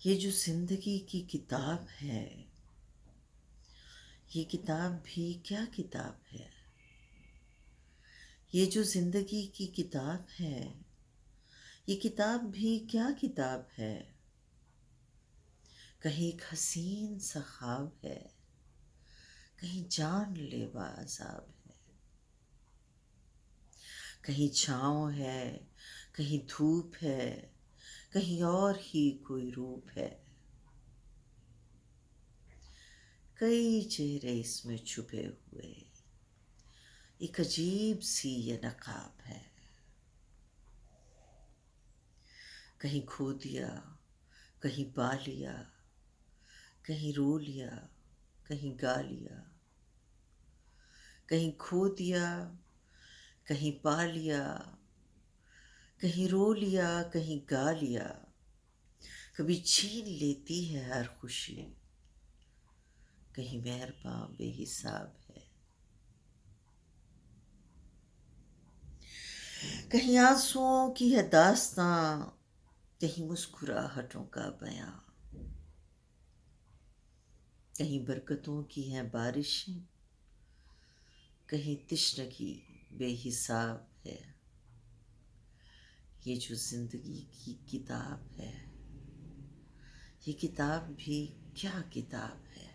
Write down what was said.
ये जो जिंदगी की किताब है, ये किताब भी क्या किताब है। ये जो जिंदगी की किताब है, ये किताब भी क्या किताब है। कहीं एक हसीन सा ख्वाब है, कहीं जानलेवा अज़ाब है। कहीं छाँव है, कहीं धूप है, कहीं और ही कोई रूप है। कई चेहरे इसमें छुपे हुए, एक अजीब सी ये नकाब है। कहीं खो दिया, कहीं पा लिया, कहीं रो लिया, कहीं गा लिया। कहीं खो दिया, कहीं पा लिया, कहीं रो लिया, कहीं गा लिया। कभी छीन लेती है हर खुशी, कहीं मेहरबां बेहिसाब है। कहीं आंसुओं की है दास्तां, कहीं मुस्कुराहटों का बयां। कहीं बरकतों की है बारिशें, कहीं तिश्नगी बेहिसाब है। ये जो जिंदगी की किताब है, ये किताब भी क्या किताब है।